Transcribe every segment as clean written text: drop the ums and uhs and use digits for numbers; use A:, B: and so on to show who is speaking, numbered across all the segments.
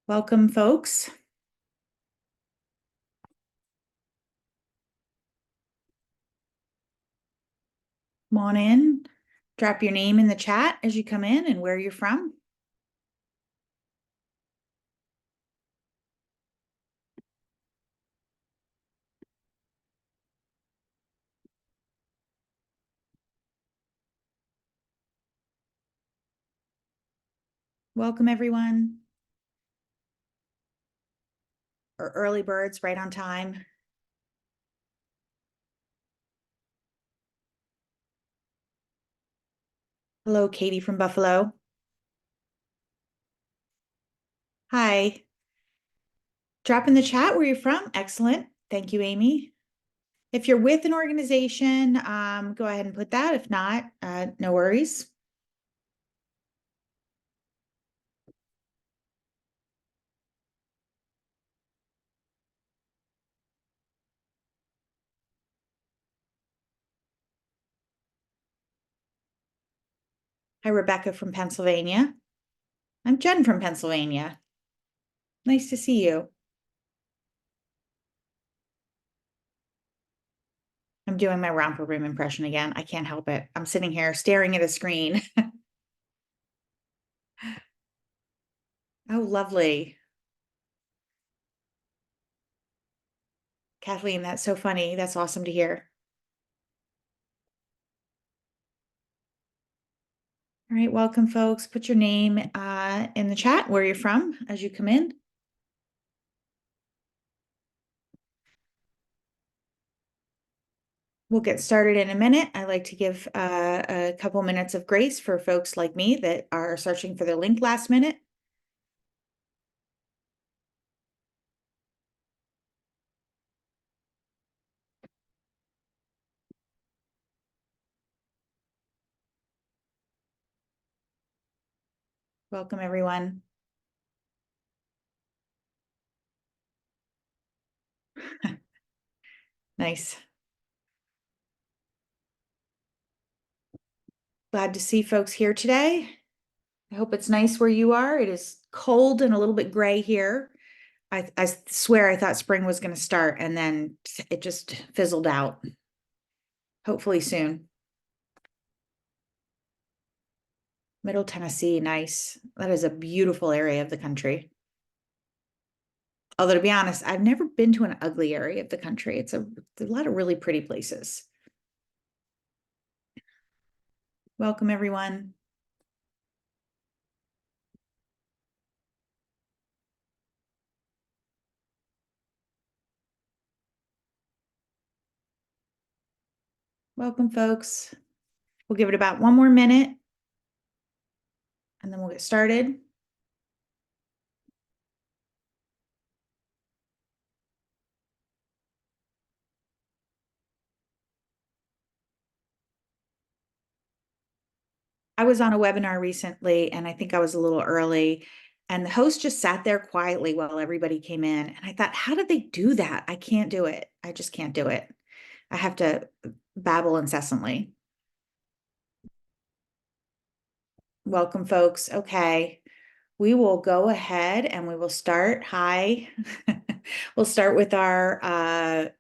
A: Welcome, folks. Come on in. Drop your name in the chat as you come in and where you're from. Welcome, everyone. Or early birds, right on time. Hello, Katie from Buffalo. Hi. Drop in the chat where you're from. Excellent. Thank you, Amy. If you're with an organization, go ahead and put that. If not, no worries. Hi, Rebecca from Pennsylvania. I'm Jen from Pennsylvania. Nice to see you. I'm doing my romper room impression again. I can't help it. I'm sitting here staring at a screen. Oh, lovely. Kathleen, that's so funny. That's awesome to hear. All right, welcome, folks. Put your name in the chat where you're from as you come in. We'll get started in a minute. I like to give a couple minutes of grace for folks like me that are searching for their link last minute. Welcome, everyone. Nice. Glad to see folks here today. I hope it's nice where you are. It is cold and a little bit gray here. I swear I thought spring was going to start and then it just fizzled out. Hopefully soon. Middle Tennessee, nice. That is a beautiful area of the country. Although to be honest, I've never been to an ugly area of the country. It's a lot of really pretty places. Welcome, everyone. Welcome, folks. We'll give it about one more minute and then we'll get started. I was on a webinar recently and I think I was a little early and the host just sat there quietly while everybody came in. And I thought, how did they do that? I can't do it. I just can't do it. I have to babble incessantly. Welcome, folks. Okay. We will go ahead and we will start. Hi. We'll start with our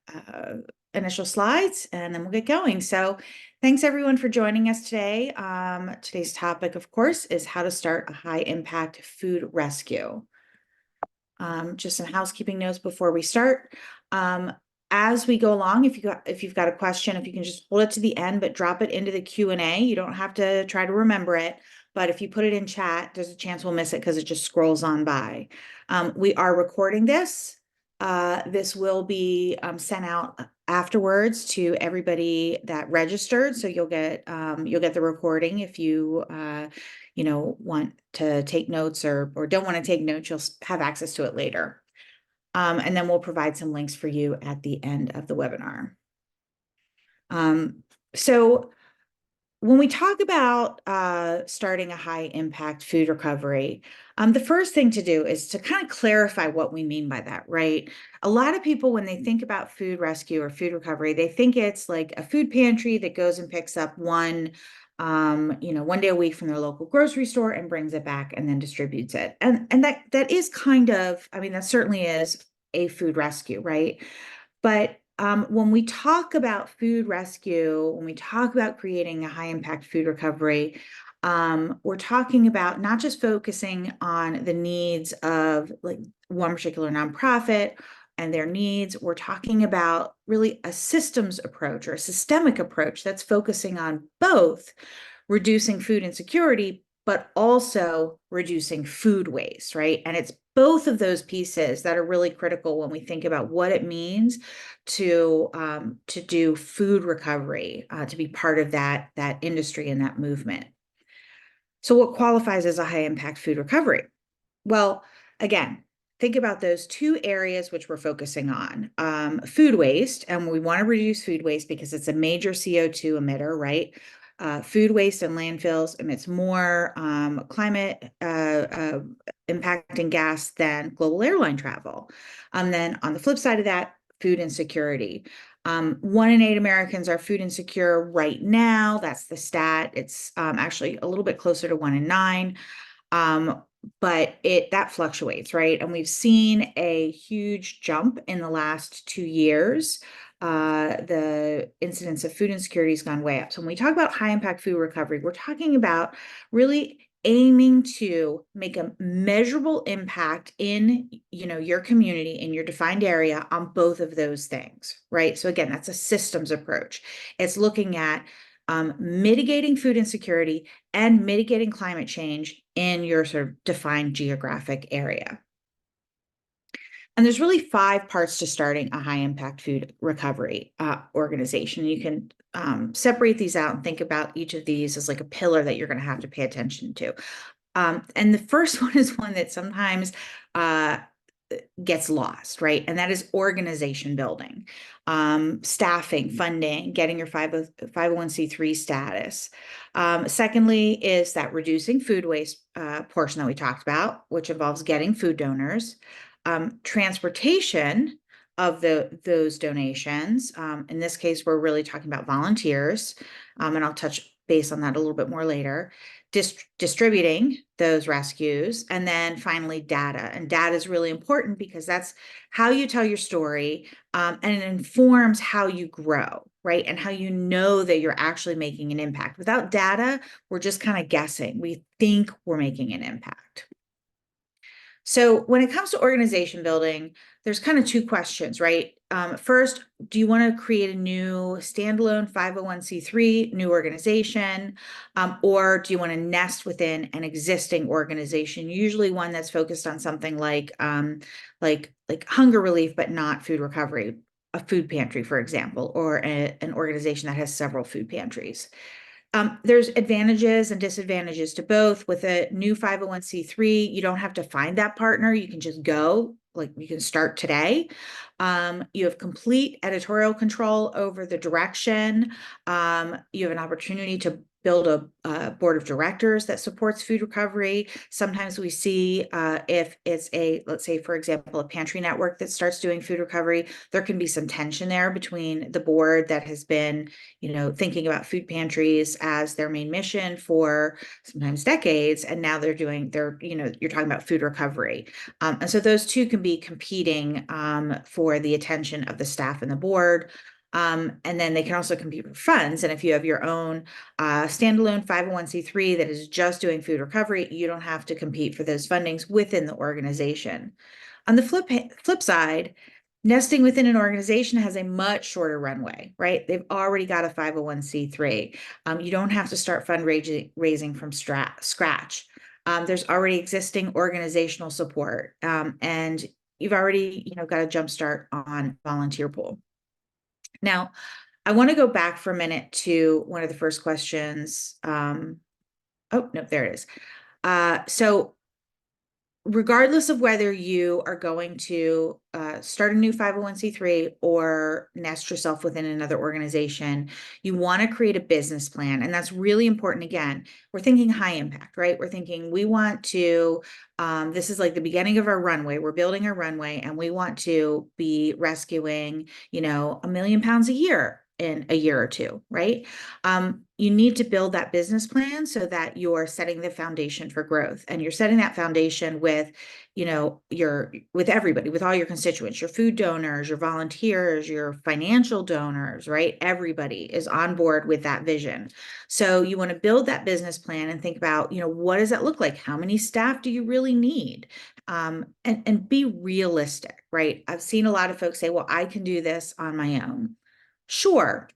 A: initial slides and then we'll get going. So thanks everyone for joining us today. Today's topic, of course, is how to start a high impact food rescue. Just some housekeeping notes before we start. As we go along, if you've got a question, if you can just hold it to the end, but drop it into the Q&A. You don't have to try to remember it, but if you put it in chat, there's a chance we'll miss it because it just scrolls on by. We are recording this. This will be sent out afterwards to everybody that registered. So you'll get the recording if you want to take notes or don't want to take notes, you'll have access to it later. And then we'll provide some links for you at the end of the webinar. So when we talk about starting a high impact food recovery, the first thing to do is to kind of clarify what we mean by that, right? A lot of people, when they think about food rescue or food recovery, they think it's like a food pantry that goes and picks up one one day a week from their local grocery store and brings it back and then distributes it. And that is kind of, I mean, that certainly is a food rescue, right? But when we talk about food rescue, when we talk about creating a high impact food recovery, we're talking about not just focusing on the needs of like one particular nonprofit and their needs. We're talking about really a systems approach or a systemic approach that's focusing on both reducing food insecurity, but also reducing food waste, right? And it's both of those pieces that are really critical when we think about what it means to do food recovery, to be part of that industry and that movement. So, what qualifies as a high impact food recovery? Well, again, think about those two areas which we're focusing on. Food waste, and we want to reduce food waste because it's a major CO2 emitter, right? Food waste and landfills emits more climate impacting gas than global airline travel. Then on the flip side of that, food insecurity. 1 in 8 Americans are food insecure right now. That's the stat. It's actually a little bit closer to 1 in 9. But that fluctuates, right? And we've seen a huge jump in the last 2 years. The incidence of food insecurity has gone way up. So when we talk about high impact food recovery, we're talking about really aiming to make a measurable impact in your community, in your defined area, on both of those things, right? So again, that's a systems approach. It's looking at mitigating food insecurity and mitigating climate change in your sort of defined geographic area. And there's really 5 parts to starting a high impact food recovery organization. You can separate these out and think about each of these as like a pillar that you're going to have to pay attention to. And the first one is one that sometimes gets lost, right? And that is organization building, staffing, funding, getting your 501c3 status. Secondly is that reducing food waste portion that we talked about, which involves getting food donors, transportation of those donations. In this case, we're really talking about volunteers, and I'll touch base on that a little bit more later. Distributing those rescues, and then finally data. And data is really important because that's how you tell your story, and it informs how you grow, right? And how you know that you're actually making an impact. Without data, we're just kind of guessing. We think we're making an impact. So when it comes to organization building, there's kind of 2 questions, right? First, do you want to create a new standalone 501c3 new organization, or do you want to nest within an existing organization, usually one that's focused on something like hunger relief, but not food recovery, a food pantry, for example, or an organization that has several food pantries? There's advantages and disadvantages to both. With a new 501c3, you don't have to find that partner. You can just go, like you can start today. You have complete editorial control over the direction. You have an opportunity to build a board of directors that supports food recovery. Sometimes we see if it's let's say, for example, a pantry network that starts doing food recovery, there can be some tension there between the board that has been, thinking about food pantries as their main mission for sometimes decades, and now you're talking about food recovery. And so those two can be competing for the attention of the staff and the board. And then they can also compete for funds. And if you have your own standalone 501c3 that is just doing food recovery, you don't have to compete for those fundings within the organization. On the flip side, nesting within an organization has a much shorter runway, right? They've already got a 501c3. You don't have to start fundraising from scratch. There's already existing organizational support, and you've already got a jump start on volunteer pool. Now, I want to go back for a minute to one of the first questions. Oh, no, there it is. So regardless of whether you are going to start a new 501c3 or nest yourself within another organization, you want to create a business plan. And that's really important. Again, we're thinking high impact, right? We're thinking we want to, this is like the beginning of our runway. We're building our runway and we want to be rescuing, 1 million pounds a year in a year or two, right? You need to build that business plan so that you're setting the foundation for growth, and you're setting that foundation with, with everybody, with all your constituents, your food donors, your volunteers, your financial donors, right? Everybody is on board with that vision. So you want to build that business plan and think about, what does that look like? How many staff do you really need? And be realistic, right? I've seen a lot of folks say, well, I can do this on my own. Sure.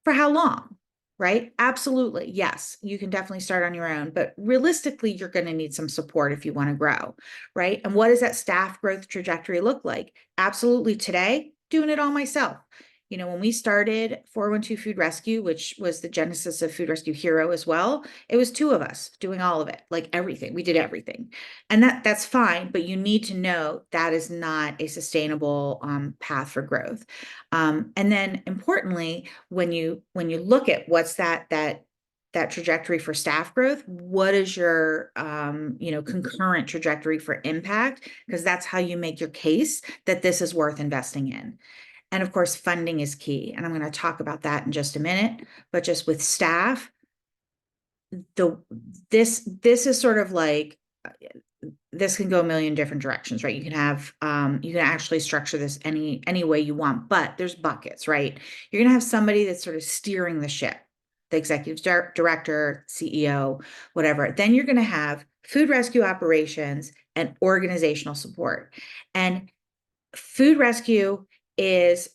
A: For how long? Right? Absolutely. Yes, you can definitely start on your own, but realistically, you're going to need some support if you want to grow, right? And what does that staff growth trajectory look like? Absolutely. Today, doing it all myself. When we started 412 Food Rescue, which was the genesis of Food Rescue Hero as well, it was two of us doing all of it, like everything. We did everything. And that's fine, but you need to know that is not a sustainable path for growth. And then importantly, when you look at what's that trajectory for staff growth, what is your concurrent trajectory for impact? Because that's how you make your case that this is worth investing in. And of course, funding is key. And I'm going to talk about that in just a minute. But just with staff, this is sort of like, this can go a million different directions, right? You can actually structure this any way you want, but there's buckets, right? You're gonna have somebody that's sort of steering the ship, the executive director, CEO, whatever. Then you're gonna have food rescue operations and organizational support. And food rescue is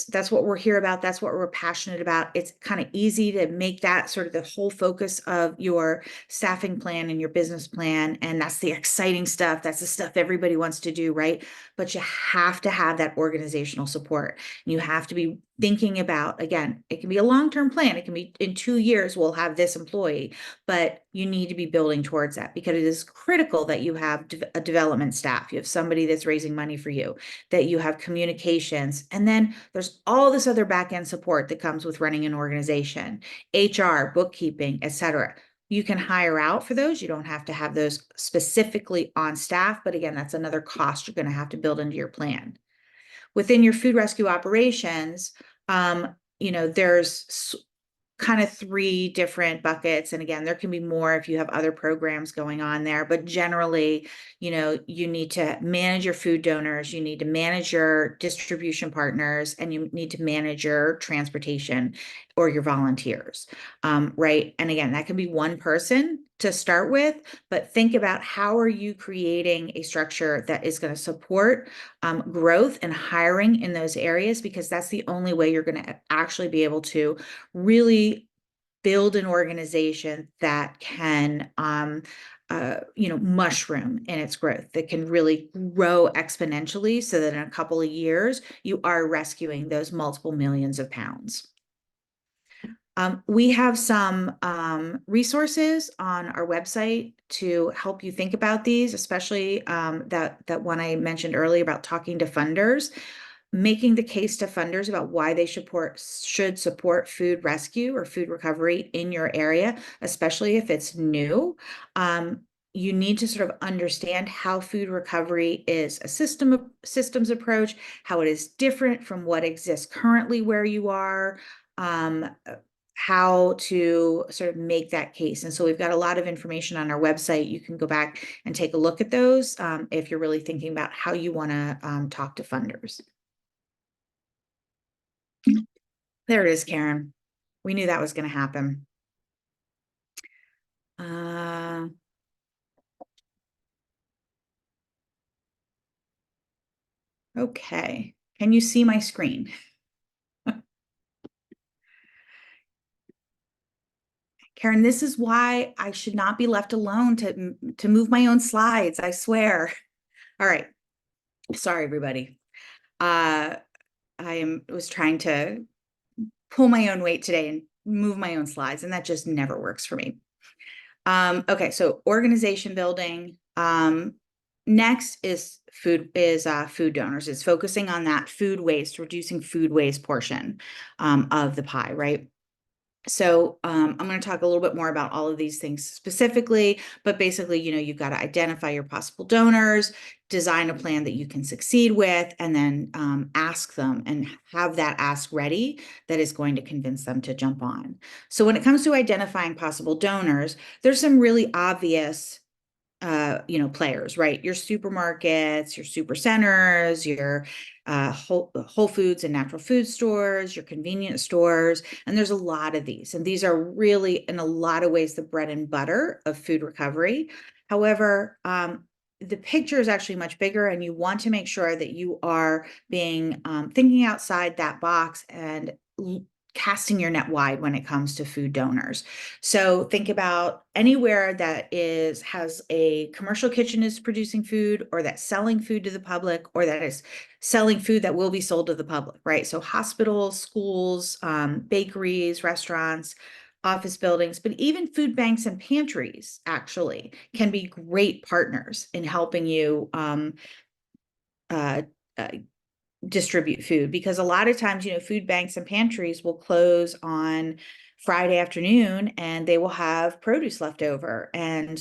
A: that's what we're here about. That's what we're passionate about. It's kind of easy to make that sort of the whole focus of your staffing plan and your business plan. And that's the exciting stuff. That's the stuff everybody wants to do, right? But you have to have that organizational support. You have to be thinking about, again, it can be a long-term plan. It can be in 2 years, we'll have this employee, but you need to be building towards that, because it is critical that you have a development staff. You have somebody that's raising money for you, that you have communications. And then there's all this other back-end support that comes with running an organization, HR, bookkeeping, et cetera. You can hire out for those. You don't have to have those specifically on staff. But again, that's another cost you're going to have to build into your plan. Within your food rescue operations, there's kind of 3 different buckets. And again, there can be more if you have other programs going on there, but generally, you need to manage your food donors, you need to manage your distribution partners, and you need to manage your transportation or your volunteers, right? And again, that can be one person to start with, but think about how are you creating a structure that is going to support growth and hiring in those areas, because that's the only way you're going to actually be able to really build an organization that can mushroom in its growth, that can really grow exponentially, so that in a couple of years you are rescuing those multiple millions of pounds. We have some resources on our website to help you think about these, especially that one I mentioned earlier about talking to funders, making the case to funders about why they should support food rescue or food recovery in your area, especially if it's new. You need to sort of understand how food recovery is a systems approach, how it is different from what exists currently where you are, how to sort of make that case. And so we've got a lot of information on our website. You can go back and take a look at those if you're really thinking about how you want to talk to funders. There it is, Karen. We knew that was going to happen. Okay. Can you see my screen? Karen, this is why I should not be left alone to move my own slides, I swear. All right. Sorry, everybody. I was trying to pull my own weight today and move my own slides, and that just never works for me. Okay, so organization building. Next is food donors. It's focusing on that food waste, reducing food waste portion of the pie, right? So I'm going to talk a little bit more about all of these things specifically, but basically, you've got to identify your possible donors, design a plan that you can succeed with, and then ask them and have that ask ready that is going to convince them to jump on. So when it comes to identifying possible donors, there's some really obvious players, right? Your supermarkets, your super centers, your Whole Foods and natural food stores, your convenience stores. And there's a lot of these. And these are really, in a lot of ways, the bread and butter of food recovery. However, the picture is actually much bigger, and you want to make sure that you are being thinking outside that box and casting your net wide when it comes to food donors. So think about anywhere that has a commercial kitchen is producing food, or that's selling food to the public, or that is selling food that will be sold to the public, right? So hospitals, schools, bakeries, restaurants, office buildings, but even food banks and pantries actually can be great partners in helping you uh, uh, distribute food, because a lot of times, food banks and pantries will close on Friday afternoon and they will have produce left over, and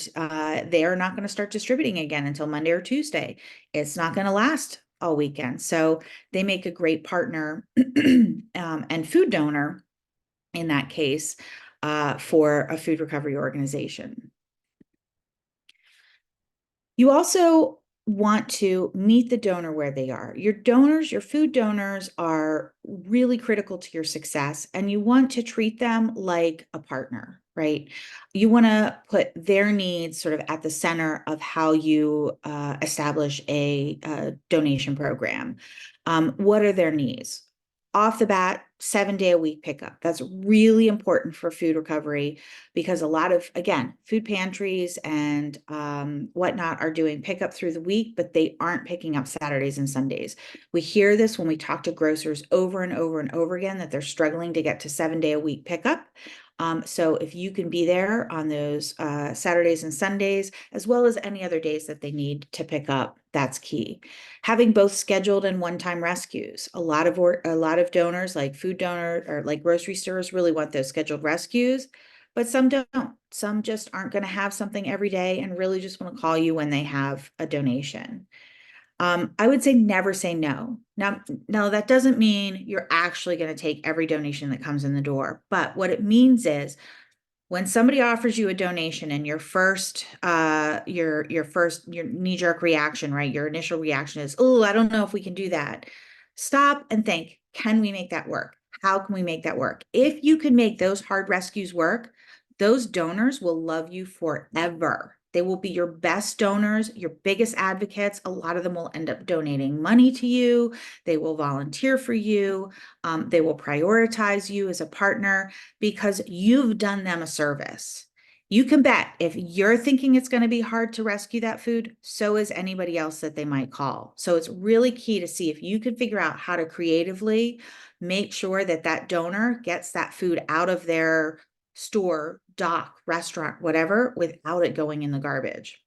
A: they are not going to start distributing again until Monday or Tuesday. It's not going to last all weekend. So they make a great partner and food donor in that case for a food recovery organization. You also want to meet the donor where they are. Your donors, your food donors, are really critical to your success, and you want to treat them like a partner, right? You want to put their needs sort of at the center of how you establish a donation program. What are their needs? Off the bat, 7-day a week pickup. That's really important for food recovery, because a lot of, again, food pantries and whatnot are doing pickup through the week, but they aren't picking up Saturdays and Sundays. We hear this when we talk to grocers over and over and over again, that they're struggling to get to 7-day a week pickup. So if you can be there on those Saturdays and Sundays, as well as any other days that they need to pick up, that's key. Having both scheduled and one-time rescues. A lot of donors, like food donors or like grocery stores, really want those scheduled rescues, but some don't. Some just aren't going to have something every day and really just want to call you when they have a donation. I would say never say no. Now, no, that doesn't mean you're actually going to take every donation that comes in the door. But what it means is, when somebody offers you a donation and your knee-jerk reaction, right? Your initial reaction is, oh, I don't know if we can do that. Stop and think, can we make that work? How can we make that work? If you can make those hard rescues work, those donors will love you forever. They will be your best donors, your biggest advocates. A lot of them will end up donating money to you. They will volunteer for you. They will prioritize you as a partner because you've done them a service. You can bet if you're thinking it's going to be hard to rescue that food, so is anybody else that they might call. So it's really key to see if you can figure out how to creatively make sure that that donor gets that food out of their store, dock, restaurant, whatever, without it going in the garbage.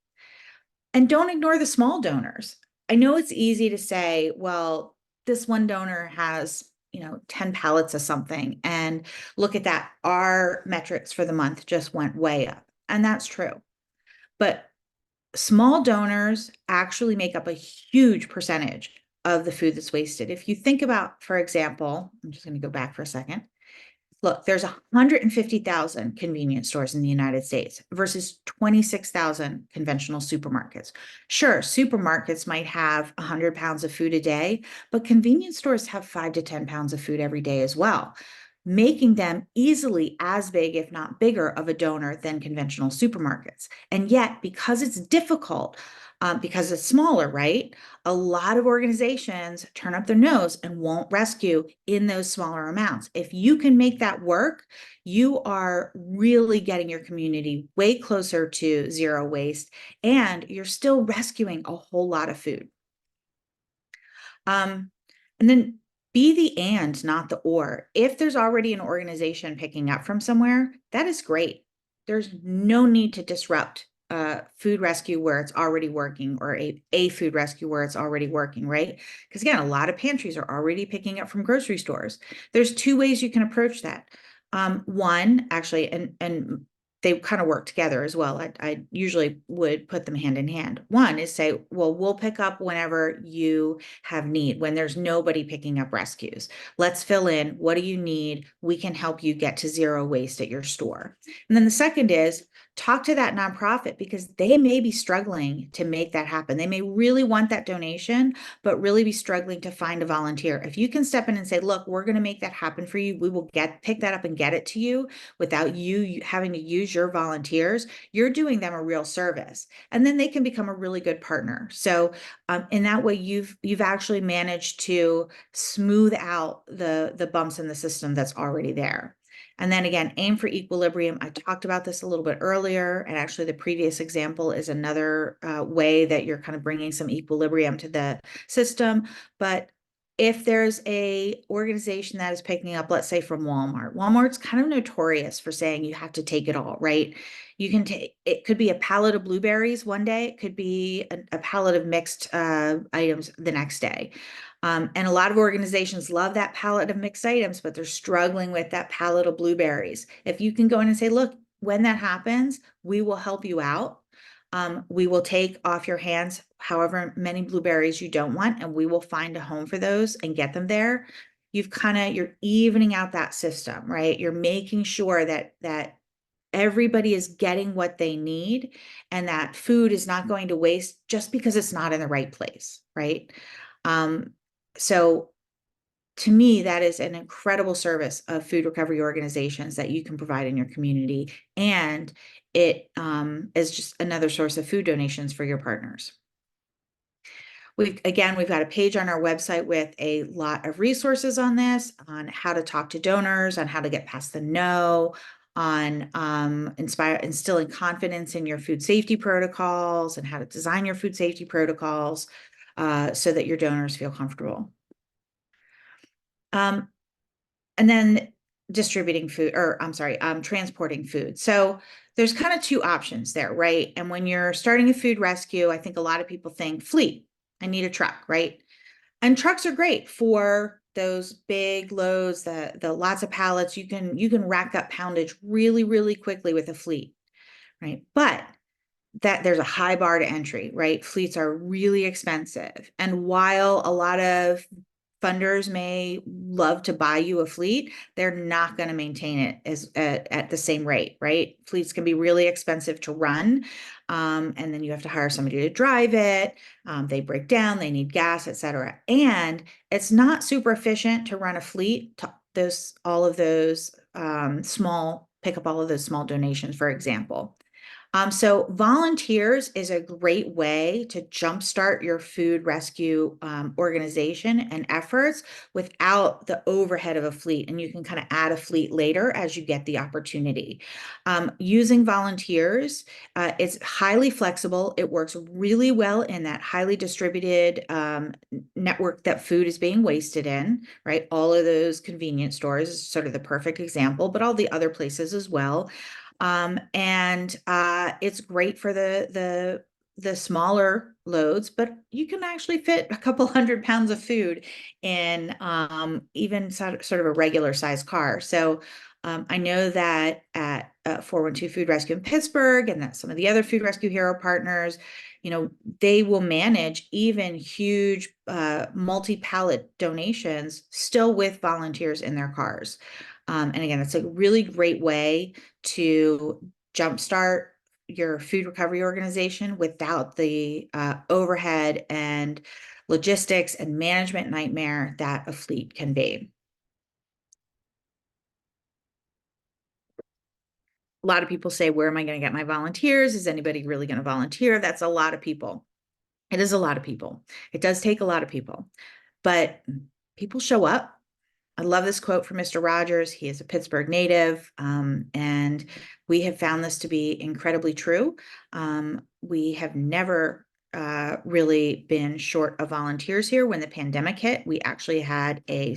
A: And don't ignore the small donors. I know it's easy to say, well, this one donor has 10 pallets of something, and look at that, our metrics for the month just went way up. And that's true. But small donors actually make up a huge percentage of the food that's wasted. If you think about, for example, I'm just going to go back for a second. Look, there's 150,000 convenience stores in the United States versus 26,000 conventional supermarkets. Sure, supermarkets might have 100 pounds of food a day, but convenience stores have 5 to 10 pounds of food every day as well, making them easily as big, if not bigger, of a donor than conventional supermarkets. And yet, because it's difficult, because it's smaller, right? A lot of organizations turn up their nose and won't rescue in those smaller amounts. If you can make that work, you are really getting your community way closer to zero waste, and you're still rescuing a whole lot of food. And then be the and, not the or. If there's already an organization picking up from somewhere, that is great. There's no need to disrupt food rescue where it's already working, or a food rescue where it's already working, right? Because again, a lot of pantries are already picking up from grocery stores. There's two ways you can approach that. One actually, and they kind of work together as well. I usually would put them hand in hand. One is say, well, we'll pick up whenever you have need, when there's nobody picking up rescues. Let's fill in. What do you need? We can help you get to zero waste at your store. And then the second is talk to that nonprofit because they may be struggling to make that happen. They may really want that donation, but really be struggling to find a volunteer. If you can step in and say, look, we're going to make that happen for you. We will pick that up and get it to you without you having to use your volunteers. You're doing them a real service. And then they can become a really good partner. So in that way, you've actually managed to smooth out the bumps in the system that's already there. And then again, aim for equilibrium. I talked about this a little bit earlier, and actually the previous example is another way that you're kind of bringing some equilibrium to the system. But if there's a organization that is picking up, let's say from Walmart's kind of notorious for saying you have to take it all, right? You can take, it could be a pallet of blueberries one day, it could be a pallet of mixed items the next day. And a lot of organizations love that palette of mixed items, but they're struggling with that palette of blueberries. If you can go in and say, look, when that happens, we will help you out. We will take off your hands however many blueberries you don't want, and we will find a home for those and get them there. You're evening out that system, right? You're making sure that everybody is getting what they need and that food is not going to waste just because it's not in the right place, right? Um, so to me, that is an incredible service of food recovery organizations that you can provide in your community. And it is just another source of food donations for your partners. We've got a page on our website with a lot of resources on this, on how to talk to donors, on how to get past the no, on instilling confidence in your food safety protocols and how to design your food safety protocols so that your donors feel comfortable. And then distributing food, or I'm sorry, transporting food. So there's kind of two options there, right? And when you're starting a food rescue, I think a lot of people think fleet. I need a truck, right? And trucks are great for those big loads, the lots of pallets. You can rack up poundage really, really quickly with a fleet, right? But that there's a high bar to entry, right? Fleets are really expensive. And while a lot of funders may love to buy you a fleet, they're not going to maintain it as at the same rate, right? Fleets can be really expensive to run. And then you have to hire somebody to drive it. They break down, they need gas, et cetera. And it's not super efficient to run a fleet to pick up all of those small donations, for example. So volunteers is a great way to jumpstart your food rescue organization and efforts without the overhead of a fleet. And you can kind of add a fleet later as you get the opportunity. Using volunteers, it's highly flexible. It works really well in that highly distributed network that food is being wasted in, right? All of those convenience stores is sort of the perfect example, but all the other places as well. And it's great for the smaller loads, but you can actually fit a couple 100 pounds of food in even sort of a regular size car. So I know that at 412 Food Rescue in Pittsburgh and that some of the other Food Rescue Hero partners, they will manage even huge multi-pallet donations still with volunteers in their cars. And again, it's a really great way to jumpstart your food recovery organization without the overhead and logistics and management nightmare that a fleet can be. A lot of people say, where am I going to get my volunteers? Is anybody really going to volunteer? That's a lot of people. It is a lot of people. It does take a lot of people, but people show up. I love this quote from Mr. Rogers. He is a Pittsburgh native, and we have found this to be incredibly true. We have never really been short of volunteers here. When the pandemic hit, we actually had a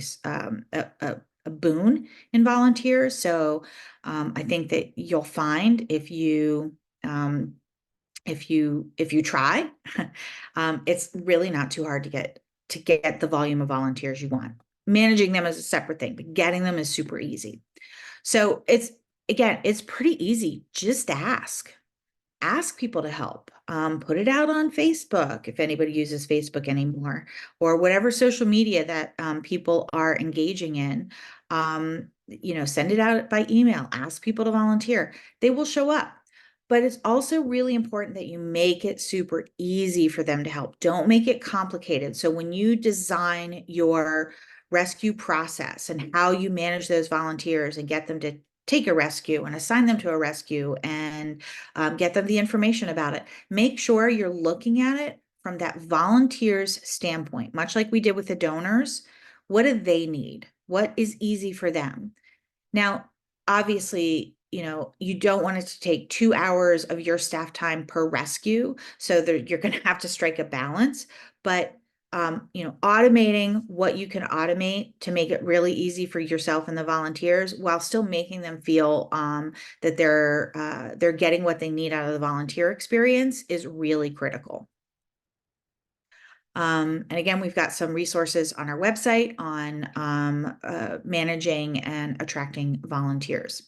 A: boon in volunteers. So I think that you'll find if you try, it's really not too hard to get the volume of volunteers you want. Managing them is a separate thing, but getting them is super easy. So it's pretty easy. Just ask people to help. Put it out on Facebook if anybody uses Facebook anymore, or whatever social media that people are engaging in. Send it out by email. Ask people to volunteer. They will show up. But it's also really important that you make it super easy for them to help. Don't make it complicated. So when you design your rescue process and how you manage those volunteers and get them to take a rescue and assign them to a rescue and get them the information about it. Make sure you're looking at it from that volunteer's standpoint, much like we did with the donors. What do they need? What is easy for them? Now, obviously, you don't want it to take 2 hours of your staff time per rescue. So you're going to have to strike a balance. But automating what you can automate to make it really easy for yourself and the volunteers, while still making them feel that they're getting what they need out of the volunteer experience, is really critical. And again, we've got some resources on our website on managing and attracting volunteers.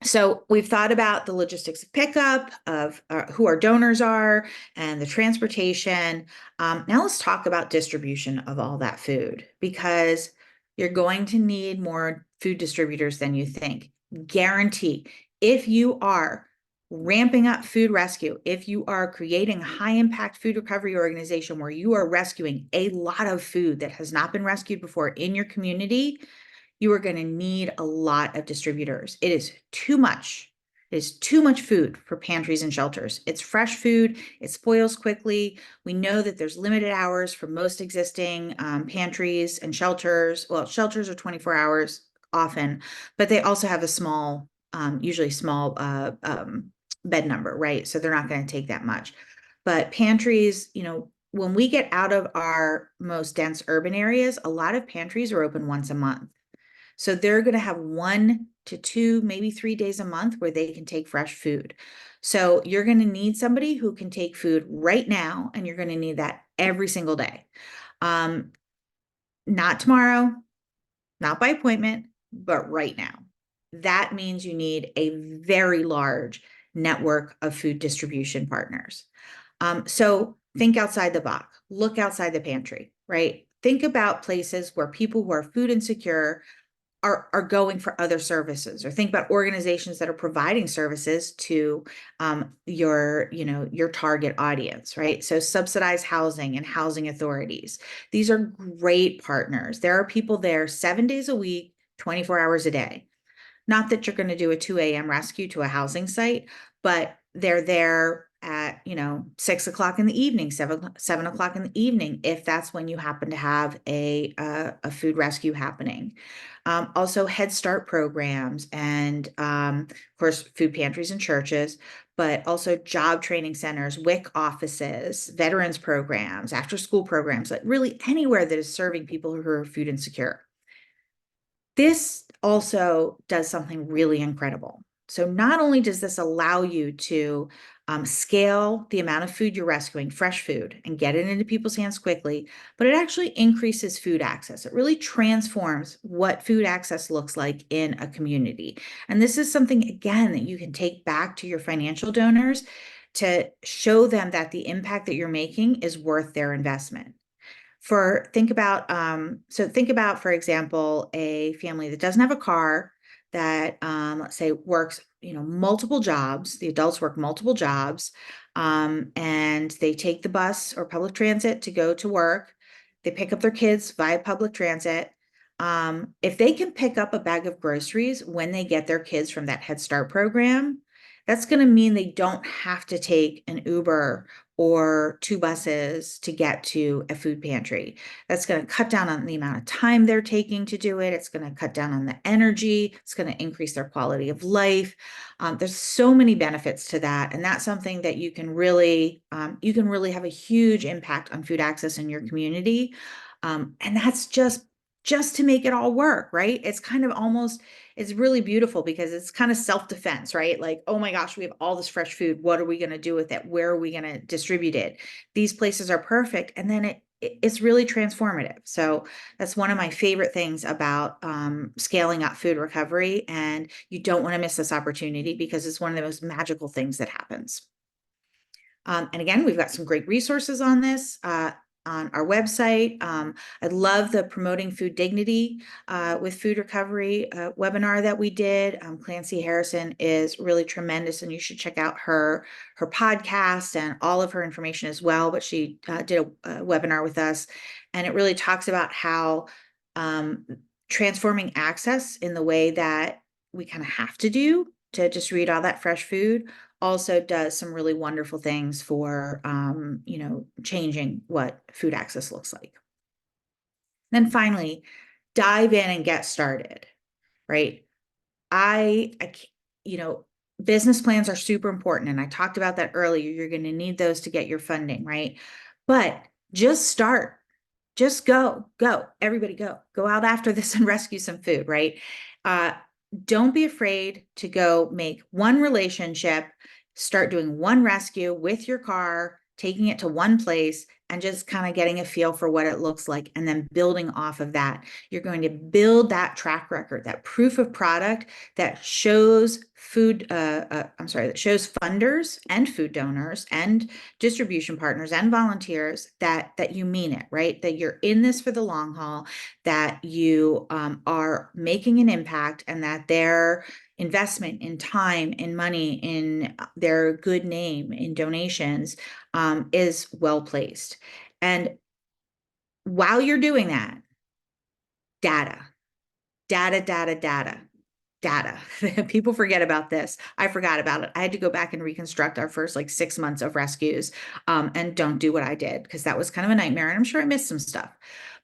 A: So we've thought about the logistics of pickup, of who our donors are, and the transportation. Now let's talk about distribution of all that food, because you're going to need more food distributors than you think. Guarantee. If you are ramping up food rescue, if you are creating a high impact food recovery organization where you are rescuing a lot of food that has not been rescued before in your community, you are going to need a lot of distributors. It is too much. It is too much food for pantries and shelters. It's fresh food. It spoils quickly. We know that there's limited hours for most existing pantries and shelters. Well, shelters are 24 hours often, but they also have a small, usually small bed number, right? So they're not going to take that much. But pantries, when we get out of our most dense urban areas, a lot of pantries are open once a month. So they're going to have 1 to 2, maybe 3 days a month where they can take fresh food. So you're going to need somebody who can take food right now, and you're going to need that every single day. Not tomorrow, not by appointment, but right now. That means you need a very large network of food distribution partners. So think outside the box, look outside the pantry, right? Think about places where people who are food insecure are going for other services, or think about organizations that are providing services to your target audience, right? So subsidized housing and housing authorities. These are great partners. There are people there 7 days a week, 24 hours a day. Not that you're going to do a 2 a.m. rescue to a housing site, but they're there at 6 o'clock in the evening, 7 o'clock in the evening, if that's when you happen to have a food rescue happening. Also Head Start programs, and of course food pantries and churches, but also job training centers, WIC offices, veterans programs, after school programs, like really anywhere that is serving people who are food insecure. This also does something really incredible. So not only does this allow you to scale the amount of food you're rescuing, fresh food, and get it into people's hands quickly, but it actually increases food access. It really transforms what food access looks like in a community. And this is something, again, that you can take back to your financial donors to show them that the impact that you're making is worth their investment. Think about, for example, a family that doesn't have a car, that let's say works multiple jobs. The adults work multiple jobs, and they take the bus or public transit to go to work. They pick up their kids via public transit. If they can pick up a bag of groceries when they get their kids from that Head Start program, that's going to mean they don't have to take an Uber or 2 buses to get to a food pantry. That's going to cut down on the amount of time they're taking to do it. It's going to cut down on the energy. It's going to increase their quality of life. There's so many benefits to that. And that's something that you can really have a huge impact on food access in your community. And that's just to make it all work, right? It's kind of almost, it's really beautiful because it's kind of self-defense, right? Like, oh my gosh, we have all this fresh food. What are we going to do with it? Where are we going to distribute it? These places are perfect. And then it's really transformative. So that's one of my favorite things about scaling up food recovery. And you don't want to miss this opportunity because it's one of the most magical things that happens. And again, we've got some great resources on this on our website. I love the Promoting Food Dignity with Food Recovery webinar that we did. Clancy Harrison is really tremendous, and you should check out her podcast and all of her information as well. But she did a webinar with us, and it really talks about how transforming access in the way that we kind of have to do to distribute all that fresh food also does some really wonderful things for, changing what food access looks like. Then finally, dive in and get started, right? Business plans are super important. And I talked about that earlier. You're going to need those to get your funding, right? But just start. Just go, everybody go out after this and rescue some food, right? Don't be afraid to go make one relationship, start doing one rescue with your car, taking it to one place, and just kind of getting a feel for what it looks like, and then building off of that. You're going to build that track record, that proof of product that shows that shows funders and food donors and distribution partners and volunteers that you mean it, right? That you're in this for the long haul, that you are making an impact, and that their investment in time, in money, in their good name, in donations is well placed. And while you're doing that, data. People forget about this. I forgot about it. I had to go back and reconstruct our first 6 months of rescues, and don't do what I did, because that was kind of a nightmare, and I'm sure I missed some stuff.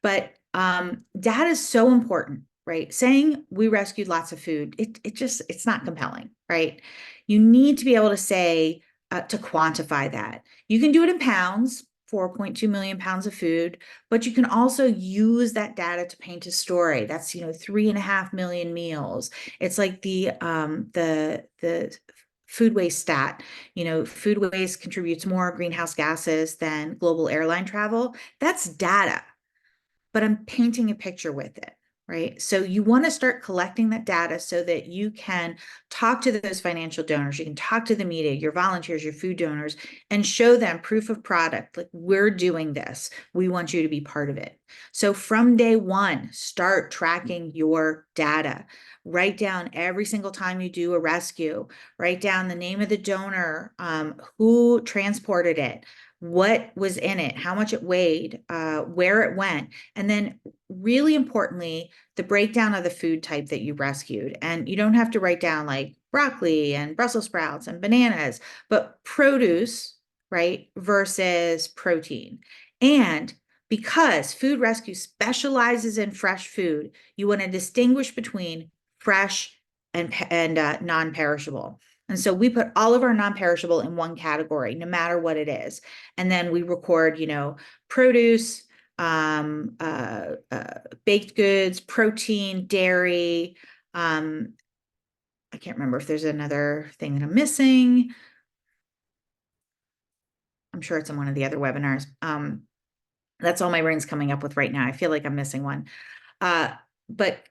A: But data is so important, right? Saying we rescued lots of food, it's not compelling, right? You need to be able to say, to quantify that. You can do it in pounds, 4.2 million pounds of food, but you can also use that data to paint a story. That's 3.5 million meals. It's like the food waste stat. Food waste contributes more greenhouse gases than global airline travel. That's data, but I'm painting a picture with it, right? So you want to start collecting that data so that you can talk to those financial donors, you can talk to the media, your volunteers, your food donors, and show them proof of product. Like, we're doing this. We want you to be part of it. So from day one, start tracking your data. Write down every single time you do a rescue. Write down the name of the donor, who transported it, what was in it, how much it weighed, where it went, and then really importantly, the breakdown of the food type that you rescued. And you don't have to write down like broccoli and Brussels sprouts and bananas, but produce, right, versus protein. And because food rescue specializes in fresh food, you want to distinguish between fresh and non-perishable. And so we put all of our non-perishable in one category, no matter what it is. And then we record, produce, baked goods, protein, dairy. I can't remember if there's another thing that I'm missing. I'm sure it's in one of the other webinars. That's all my brain's coming up with right now. I feel like I'm missing one. But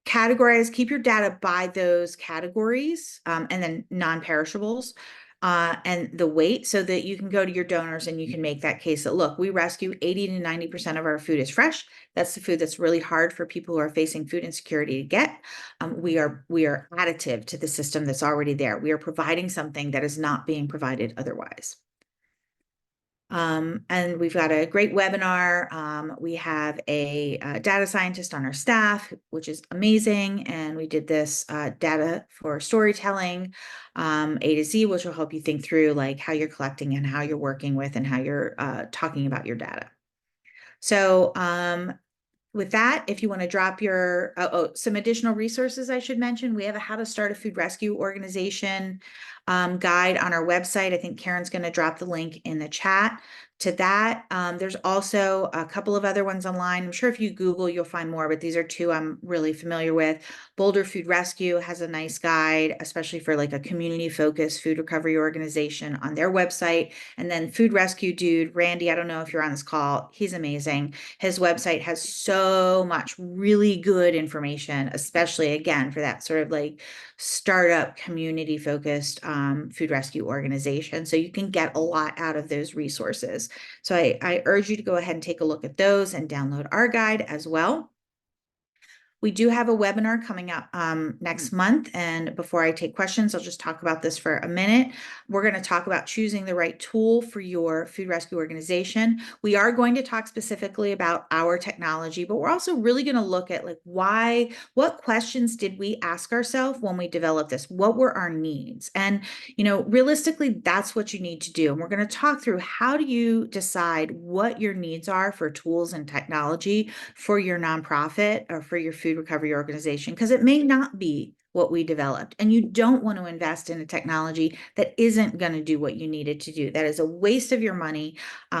A: categorize, keep your data by those categories, and then non-perishables, and the weight, so that you can go to your donors and you can make that case that, look, we rescue 80 to 90% of our food is fresh. That's the food that's really hard for people who are facing food insecurity to get. We are additive to the system that's already there. We are providing something that is not being provided otherwise. And we've got a great webinar. We have a data scientist on our staff, which is amazing. And we did this data for storytelling, A to Z, which will help you think through like how you're collecting and how you're working with and how you're talking about your data. So with that, if you want to drop your, some additional resources I should mention, we have a How to Start a Food Rescue Organization guide on our website. I think Karen's going to drop the link in the chat to that. There's also a couple of other ones online. I'm sure if you Google, you'll find more, but these are two I'm really familiar with. Boulder Food Rescue has a nice guide, especially for like a community-focused food recovery organization on their website. And then Food Rescue Dude, Randy, I don't know if you're on this call, he's amazing. His website has so much really good information, especially again for that sort of like startup community focused food rescue organization. So you can get a lot out of those resources. So I urge you to go ahead and take a look at those and download our guide as well. We do have a webinar coming up next month. And before I take questions, I'll just talk about this for a minute. We're going to talk about choosing the right tool for your food rescue organization. We are going to talk specifically about our technology, but we're also really going to look at like what questions did we ask ourselves when we developed this? What were our needs? And, realistically, that's what you need to do. And we're going to talk through how do you decide what your needs are for tools and technology for your nonprofit or for your food recovery organization, because it may not be what we developed. And you don't want to invest in a technology that isn't going to do what you need it to do. That is a waste of your money.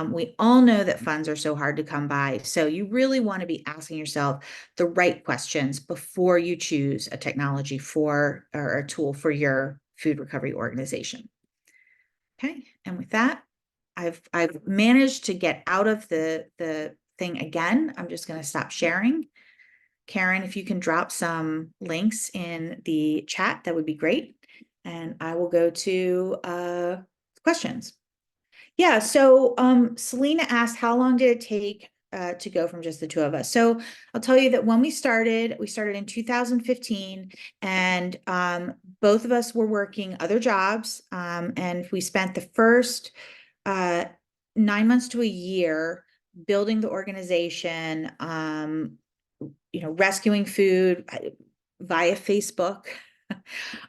A: We all know that funds are so hard to come by. So you really want to be asking yourself the right questions before you choose a technology for or a tool for your food recovery organization. Okay, and with that, I've managed to get out of the thing again. I'm just going to stop sharing. Karen, if you can drop some links in the chat, that would be great. And I will go to questions. Yeah, so Selena asked, how long did it take to go from just the two of us? So I'll tell you that when we started in 2015, and both of us were working other jobs, and we spent the first 9 months to a year building the organization, rescuing food via Facebook,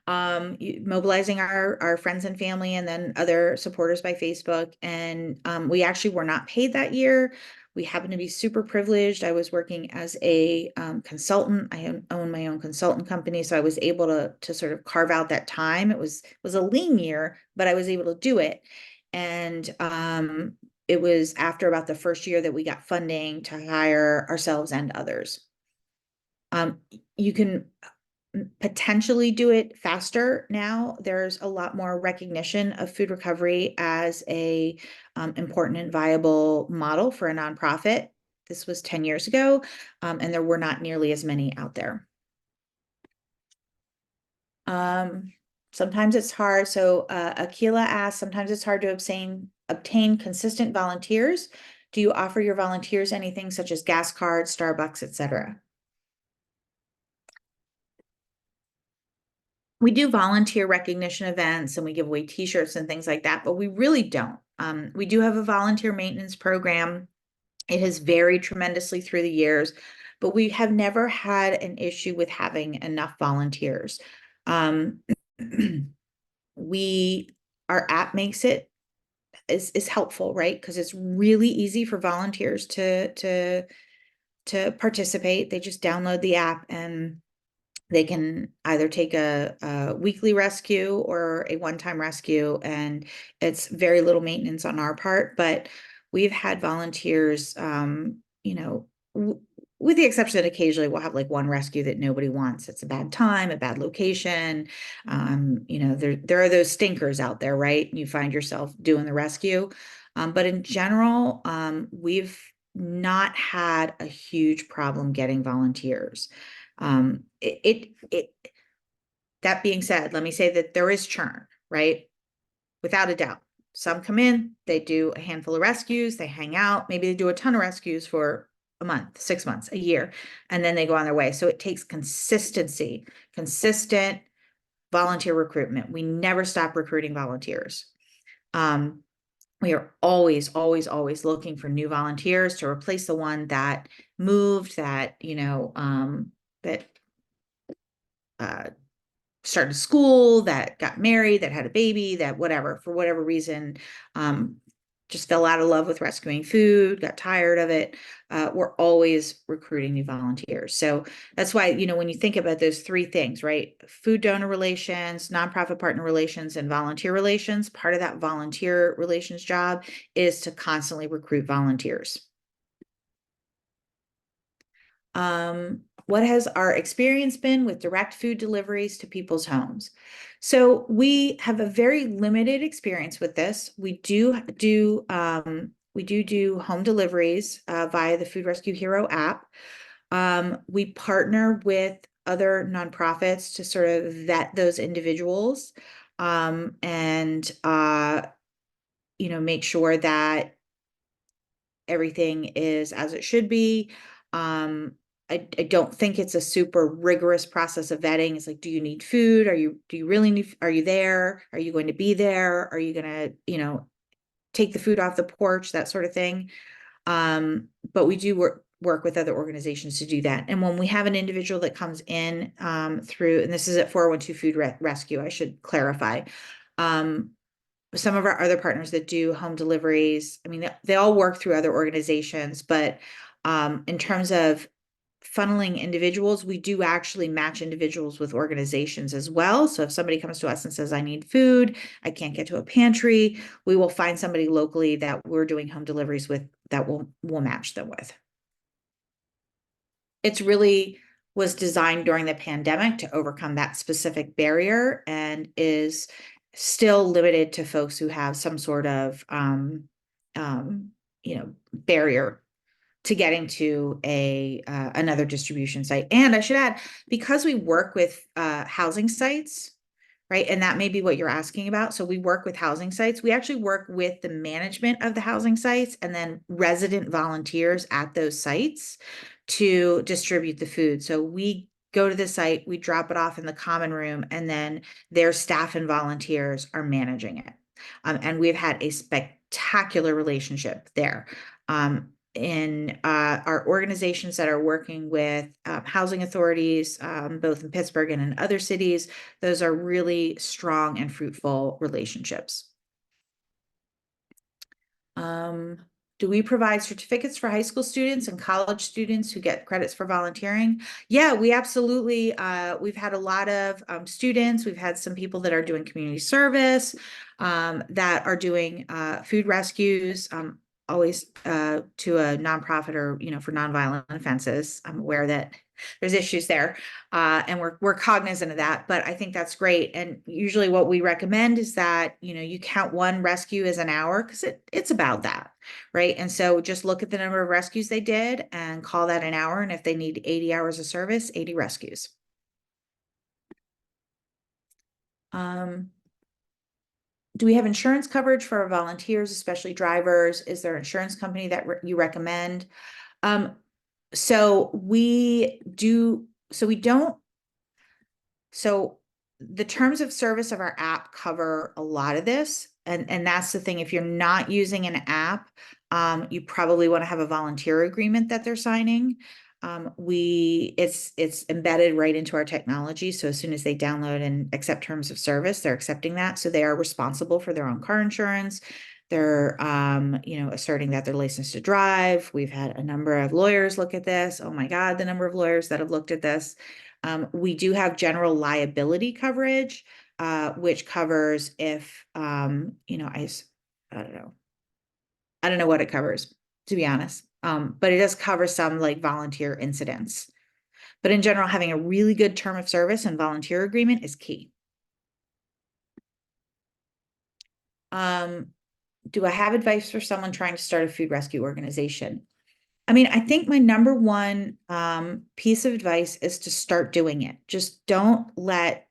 A: mobilizing our friends and family and then other supporters by Facebook. And we actually were not paid that year. We happened to be super privileged. I was working as a consultant. I own my own consultant company, so I was able to sort of carve out that time. It was a lean year, but I was able to do it. And it was after about the first year that we got funding to hire ourselves and others. You can potentially do it faster now. There's a lot more recognition of food recovery as a important and viable model for a nonprofit. This was 10 years ago, and there were not nearly as many out there. Sometimes it's hard. So Akila asked, sometimes it's hard to obtain consistent volunteers. Do you offer your volunteers anything such as gas cards, Starbucks, etc.? We do volunteer recognition events and we give away t-shirts and things like that, but we really don't. We do have a volunteer maintenance program. It has varied tremendously through the years, but we have never had an issue with having enough volunteers. Our app makes it is helpful, right? Because it's really easy for volunteers to participate. They just download the app and they can either take a weekly rescue or a one-time rescue, and it's very little maintenance on our part. But we've had volunteers, with the exception that occasionally we'll have like one rescue that nobody wants. It's a bad time, a bad location. There are those stinkers out there, right? You find yourself doing the rescue. But in general, we've not had a huge problem getting volunteers. That being said, let me say that there is churn, right? Without a doubt. Some come in, they do a handful of rescues, they hang out, maybe they do a ton of rescues for a month, 6 months, a year, and then they go on their way. So it takes consistency, consistent volunteer recruitment. We never stop recruiting volunteers. We are always, always, always looking for new volunteers to replace the one that moved, that started school, that got married, that had a baby, that whatever, for whatever reason, just fell out of love with rescuing food, got tired of it, we're always recruiting new volunteers. So that's why, when you think about those three things, right? Food donor relations, nonprofit partner relations, and volunteer relations, part of that volunteer relations job is to constantly recruit volunteers. What has our experience been with direct food deliveries to people's homes? So we have a very limited experience with this. We do home deliveries via the Food Rescue Hero app. We partner with other nonprofits to sort of vet those individuals, and make sure that everything is as it should be. I don't think it's a super rigorous process of vetting. It's like, do you need food? Do you really need, are you there? Are you going to be there? Are you going to, take the food off the porch, that sort of thing. But we do work with other organizations to do that. And when we have an individual that comes in through, and this is at 412 Food Rescue, I should clarify. Some of our other partners that do home deliveries, I mean, they all work through other organizations, but in terms of funneling individuals, we do actually match individuals with organizations as well. So if somebody comes to us and says, I need food, I can't get to a pantry, we will find somebody locally that we're doing home deliveries with that we'll match them with. It's really was designed during the pandemic to overcome that specific barrier and is still limited to folks who have some sort of barrier to getting to another distribution site. And I should add, because we work with housing sites, right? And that may be what you're asking about. So we work with housing sites. We actually work with the management of the housing sites and then resident volunteers at those sites to distribute the food. So we go to the site, we drop it off in the common room, and then their staff and volunteers are managing it. And we've had a spectacular relationship there. In our organizations that are working with housing authorities, both in Pittsburgh and in other cities, those are really strong and fruitful relationships. Do we provide certificates for high school students and college students who get credits for volunteering? Yeah, we absolutely, we've had a lot of students. We've had some people that are doing community service, that are doing food rescues, always to a nonprofit or, for nonviolent offenses. I'm aware that there's issues there, and we're cognizant of that, but I think that's great. And usually what we recommend is that, you count one rescue as an hour, because it's about that, right? And so just look at the number of rescues they did and call that an hour. And if they need 80 hours of service, 80 rescues. Do we have insurance coverage for our volunteers, especially drivers? Is there an insurance company that you recommend? So we do, so we don't, so the terms of service of our app cover a lot of this. And that's the thing, if you're not using an app, you probably want to have a volunteer agreement that they're signing. It's embedded right into our technology. So as soon as they download and accept terms of service, they're accepting that. So they are responsible for their own car insurance. They're, asserting that they're licensed to drive. We've had a number of lawyers look at this. Oh my God, the number of lawyers that have looked at this. We do have general liability coverage, which covers if, I don't know what it covers, to be honest. But it does cover some like volunteer incidents. But in general, having a really good term of service and volunteer agreement is key. Do I have advice for someone trying to start a food rescue organization? I mean, I think my number one piece of advice is to start doing it. Just don't let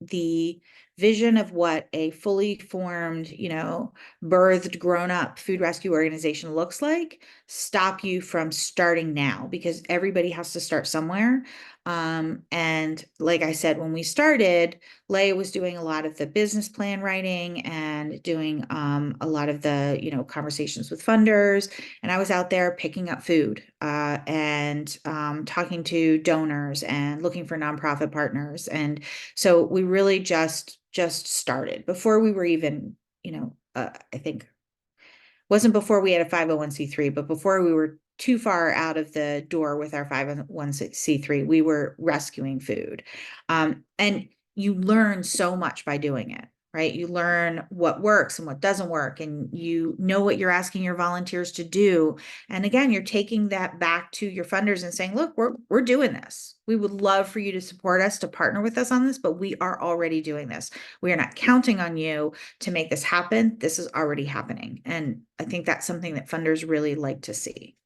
A: the vision of what a fully formed, birthed, grown-up food rescue organization looks like stop you from starting now, because everybody has to start somewhere. And like I said, when we started, Leia was doing a lot of the business plan writing and doing a lot of the, conversations with funders. And I was out there picking up food and talking to donors and looking for nonprofit partners. And so we really just started before we were even, I think wasn't before we had a 501c3, but before we were too far out of the door with our 501c3, we were rescuing food. And you learn so much by doing it, right? You learn what works and what doesn't work, and you know what you're asking your volunteers to do. And again, you're taking that back to your funders and saying, look, we're doing this. We would love for you to support us, to partner with us on this, but we are already doing this. We are not counting on you to make this happen. This is already happening. And I think that's something that funders really like to see.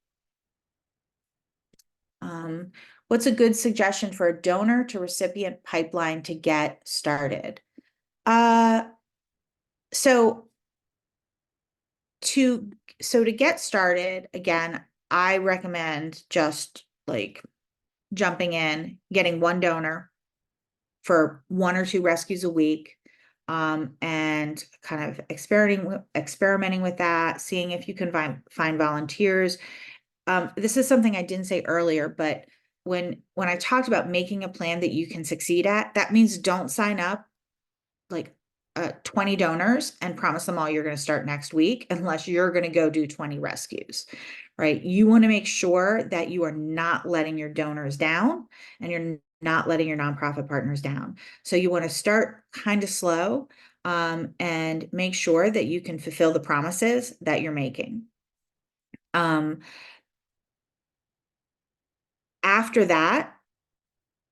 A: What's a good suggestion for a donor to recipient pipeline to get started? Uh, so to get started, again, I recommend just like jumping in, getting one donor for 1 or 2 rescues a week, and kind of experimenting with that, seeing if you can find volunteers. This is something I didn't say earlier, but when I talked about making a plan that you can succeed at, that means don't sign up like 20 donors and promise them all you're going to start next week unless you're going to go do 20 rescues, right? You want to make sure that you are not letting your donors down and you're not letting your nonprofit partners down. So you want to start kind of slow, and make sure that you can fulfill the promises that you're making. After that,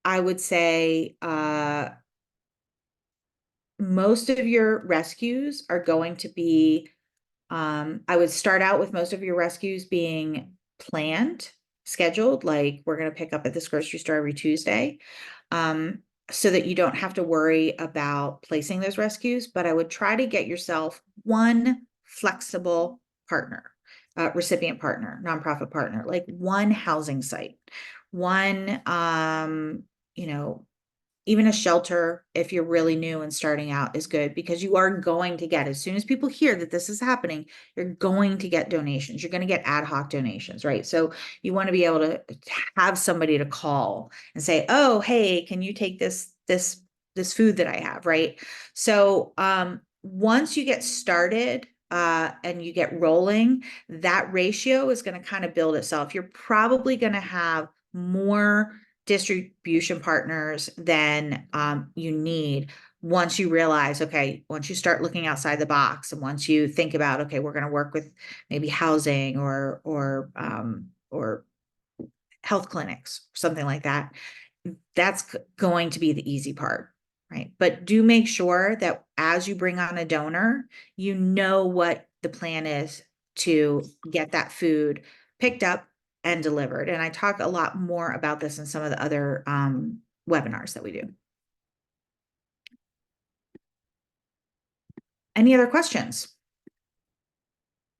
A: I would say most of your rescues are going to be, I would start out with most of your rescues being planned, scheduled, like we're going to pick up at this grocery store every Tuesday, so that you don't have to worry about placing those rescues. But I would try to get yourself one flexible partner, recipient partner, nonprofit partner, like one housing site, one, you know, even a shelter, if you're really new and starting out, is good, because you are going to get, as soon as people hear that this is happening, you're going to get donations. You're going to get ad hoc donations, right? So you want to be able to have somebody to call and say, oh, hey, can you take this food that I have, right? So once you get started, and you get rolling, that ratio is going to kind of build itself. You're probably going to have more distribution partners than you need once you realize, okay, once you start looking outside the box, and once you think about, okay, we're going to work with maybe housing or health clinics, something like that. That's going to be the easy part, right? But do make sure that as you bring on a donor, you know what the plan is to get that food picked up and delivered. And I talk a lot more about this in some of the other webinars that we do. Any other questions?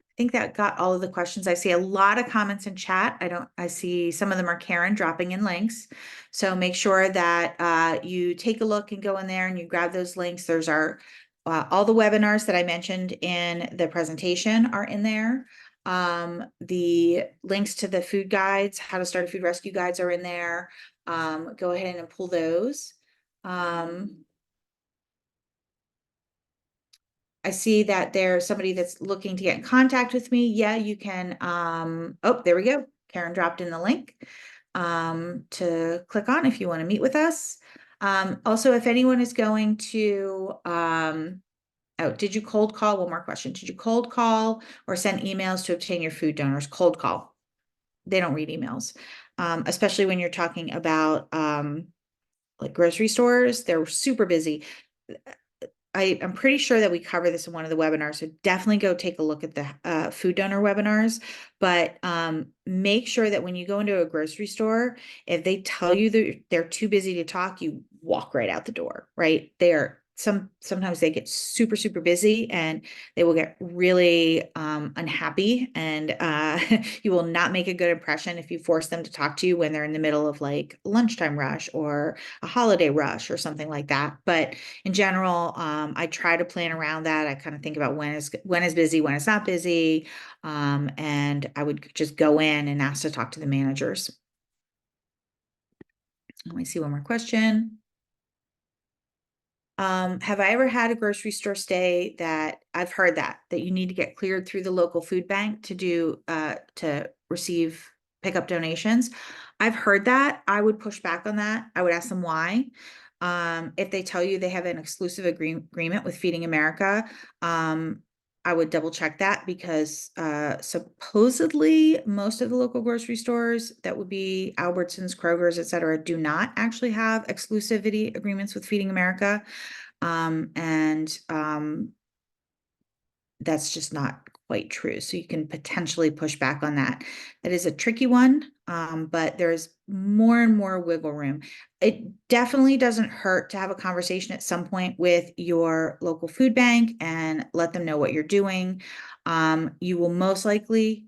A: I think that got all of the questions. I see a lot of comments in chat. I see some of them are Karen dropping in links. So make sure that you take a look and go in there and you grab those links. There's all the webinars that I mentioned in the presentation are in there. The links to the food guides, how to start a food rescue guides, are in there. Go ahead and pull those. I see that there's somebody that's looking to get in contact with me. Yeah, you can, oh, there we go. Karen dropped in the link to click on if you want to meet with us. Also, if anyone is going to, oh, did you cold call? One more question. Did you cold call or send emails to obtain your food donors? Cold call. They don't read emails, especially when you're talking about like grocery stores. They're super busy. I'm pretty sure that we cover this in one of the webinars, so definitely go take a look at the food donor webinars. But make sure that when you go into a grocery store, if they tell you that they're too busy to talk, you walk right out the door, right? Sometimes they get super, super busy and they will get really unhappy, and you will not make a good impression if you force them to talk to you when they're in the middle of like lunchtime rush or a holiday rush or something like that. But in general, I try to plan around that. I kind of think about when is busy, when it's not busy, and I would just go in and ask to talk to the managers. Let me see one more question. Have I ever had a grocery store stay that I've heard that you need to get cleared through the local food bank to do to receive pickup donations? I've heard that. I would push back on that. I would ask them why. If they tell you they have an exclusive agreement with Feeding America, I would double check that because supposedly most of the local grocery stores, that would be Albertsons, Kroger's, et cetera, do not actually have exclusivity agreements with Feeding America. And that's just not quite true. So you can potentially push back on that. That is a tricky one, but there's more and more wiggle room. It definitely doesn't hurt to have a conversation at some point with your local food bank and let them know what you're doing. You will most likely,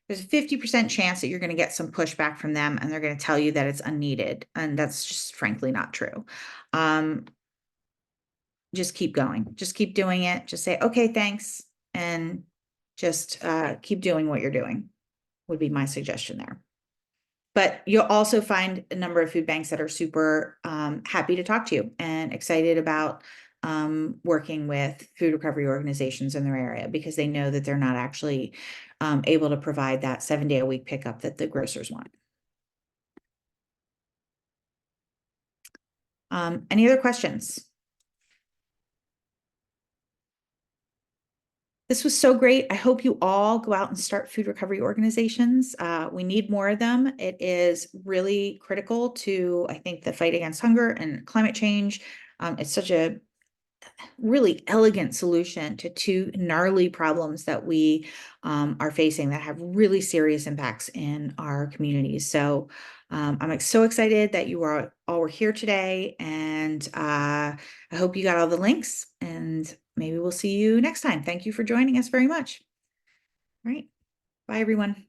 A: there's a 50% chance that you're going to get some pushback from them and they're going to tell you that it's unneeded. And that's just frankly not true. Just keep going, just keep doing it. Just say, okay, thanks. And just keep doing what you're doing would be my suggestion there. But you'll also find a number of food banks that are super happy to talk to you and excited about working with food recovery organizations in their area because they know that they're not actually able to provide that 7-day-a-week pickup that the grocers want. Any other questions? This was so great. I hope you all go out and start food recovery organizations. We need more of them. It is really critical to, I think, the fight against hunger and climate change. It's such a really elegant solution to two gnarly problems that we are facing that have really serious impacts in our communities. So I'm so excited that you all were here today, and I hope you got all the links, and maybe we'll see you next time. Thank you for joining us very much. All right. Bye, everyone.